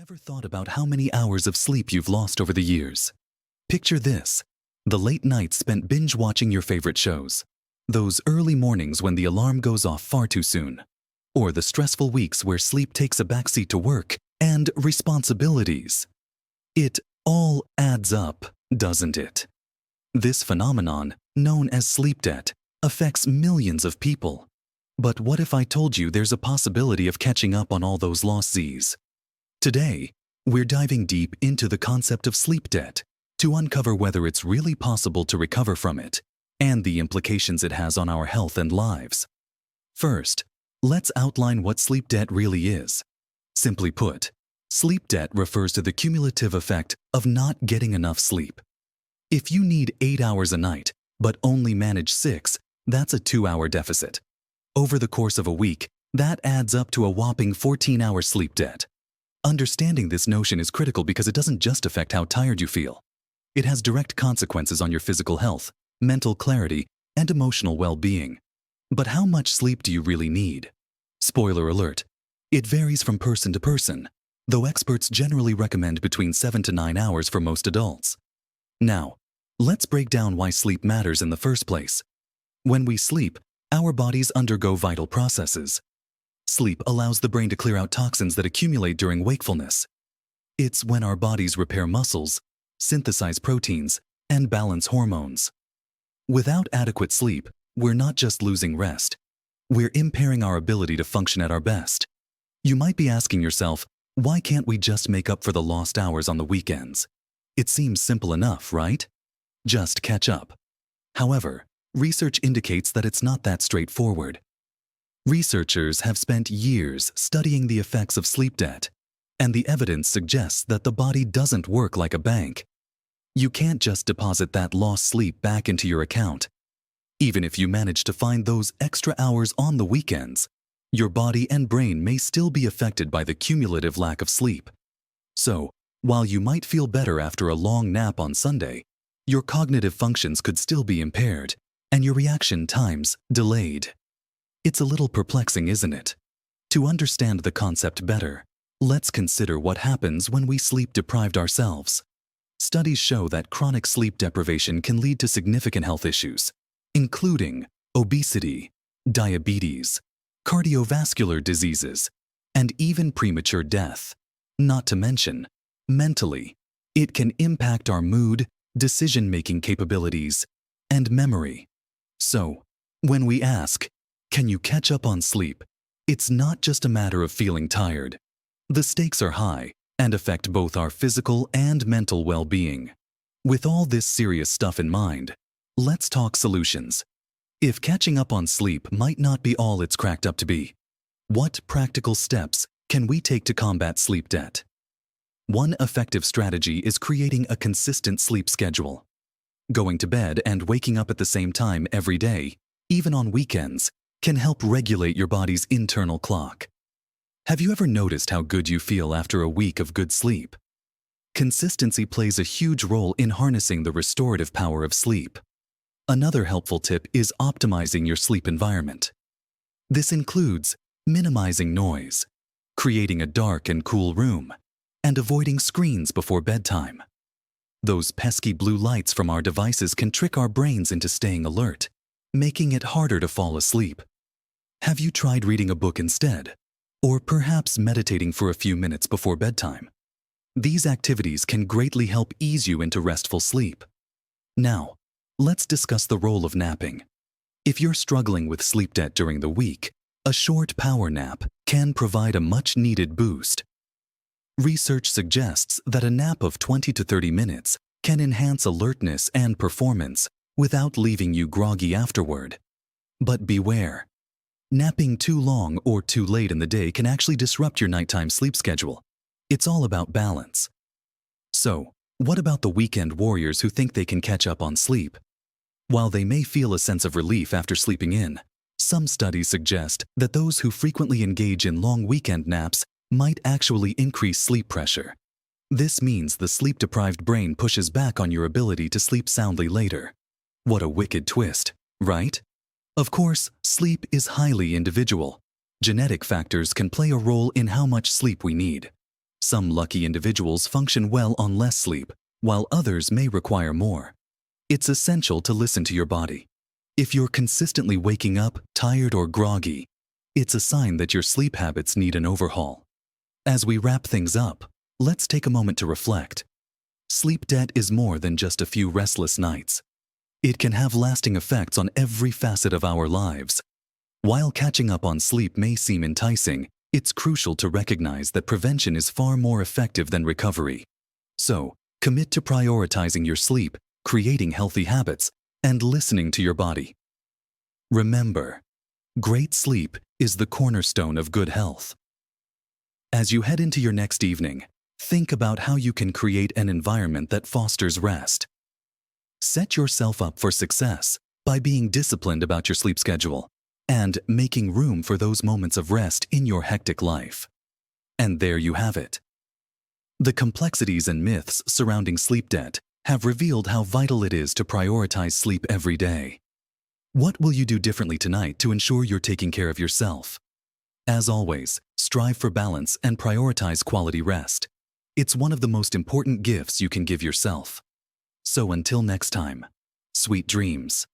Ever thought about how many hours of sleep you've lost over the years? Picture this: the late nights spent binge-watching your favorite shows, those early mornings when the alarm goes off far too soon, or the stressful weeks where sleep takes a backseat to work and responsibilities. It all adds up, doesn't it? This phenomenon, known as sleep debt, affects millions of people. But what if I told you there's a possibility of catching up on all those lost Z's? Today, we're diving deep into the concept of sleep debt to uncover whether it's really possible to recover from it and the implications it has on our health and lives. First, let's outline what sleep debt really is. Simply put, sleep debt refers to the cumulative effect of not getting enough sleep. If you need 8 hours a night but only manage 6, that's a 2-hour deficit. Over the course of a week, that adds up to a whopping 14-hour sleep debt. Understanding this notion is critical because it doesn't just affect how tired you feel. It has direct consequences on your physical health, mental clarity, and emotional well-being. But how much sleep do you really need? Spoiler alert, it varies from person to person, though experts generally recommend between 7 to 9 hours for most adults. Now, let's break down why sleep matters in the first place. When we sleep, our bodies undergo vital processes. Sleep allows the brain to clear out toxins that accumulate during wakefulness. It's when our bodies repair muscles, synthesize proteins, and balance hormones. Without adequate sleep, we're not just losing rest. We're impairing our ability to function at our best. You might be asking yourself, why can't we just make up for the lost hours on the weekends? It seems simple enough, right? Just catch up. However, research indicates that it's not that straightforward. Researchers have spent years studying the effects of sleep debt, and the evidence suggests that the body doesn't work like a bank. You can't just deposit that lost sleep back into your account. Even if you manage to find those extra hours on the weekends, your body and brain may still be affected by the cumulative lack of sleep. So, while you might feel better after a long nap on Sunday, your cognitive functions could still be impaired, and your reaction times delayed. It's a little perplexing, isn't it? To understand the concept better, let's consider what happens when we sleep-deprived ourselves. Studies show that chronic sleep deprivation can lead to significant health issues, including obesity, diabetes, cardiovascular diseases, and even premature death. Not to mention, mentally, it can impact our mood, decision-making capabilities, and memory. So, when we ask, can you catch up on sleep? It's not just a matter of feeling tired. The stakes are high and affect both our physical and mental well-being. With all this serious stuff in mind, let's talk solutions. If catching up on sleep might not be all it's cracked up to be, what practical steps can we take to combat sleep debt? One effective strategy is creating a consistent sleep schedule. Going to bed and waking up at the same time every day, even on weekends, can help regulate your body's internal clock. Have you ever noticed how good you feel after a week of good sleep? Consistency plays a huge role in harnessing the restorative power of sleep. Another helpful tip is optimizing your sleep environment. This includes minimizing noise, creating a dark and cool room, and avoiding screens before bedtime. Those pesky blue lights from our devices can trick our brains into staying alert, making it harder to fall asleep. Have you tried reading a book instead? Or perhaps meditating for a few minutes before bedtime? These activities can greatly help ease you into restful sleep. Now, let's discuss the role of napping. If you're struggling with sleep debt during the week, a short power nap can provide a much-needed boost. Research suggests that a nap of 20 to 30 minutes can enhance alertness and performance without leaving you groggy afterward. But beware. Napping too long or too late in the day can actually disrupt your nighttime sleep schedule. It's all about balance. So, what about the weekend warriors who think they can catch up on sleep? While they may feel a sense of relief after sleeping in, some studies suggest that those who frequently engage in long weekend naps might actually increase sleep pressure. This means the sleep-deprived brain pushes back on your ability to sleep soundly later. What a wicked twist, right? Of course, sleep is highly individual. Genetic factors can play a role in how much sleep we need. Some lucky individuals function well on less sleep, while others may require more. It's essential to listen to your body. If you're consistently waking up tired or groggy, it's a sign that your sleep habits need an overhaul. As we wrap things up, let's take a moment to reflect. Sleep debt is more than just a few restless nights. It can have lasting effects on every facet of our lives. While catching up on sleep may seem enticing, it's crucial to recognize that prevention is far more effective than recovery. So, commit to prioritizing your sleep, creating healthy habits, and listening to your body. Remember, great sleep is the cornerstone of good health. As you head into your next evening, think about how you can create an environment that fosters rest. Set yourself up for success by being disciplined about your sleep schedule and making room for those moments of rest in your hectic life. And there you have it. The complexities and myths surrounding sleep debt have revealed how vital it is to prioritize sleep every day. What will you do differently tonight to ensure you're taking care of yourself? As always, strive for balance and prioritize quality rest. It's one of the most important gifts you can give yourself. So until next time, sweet dreams.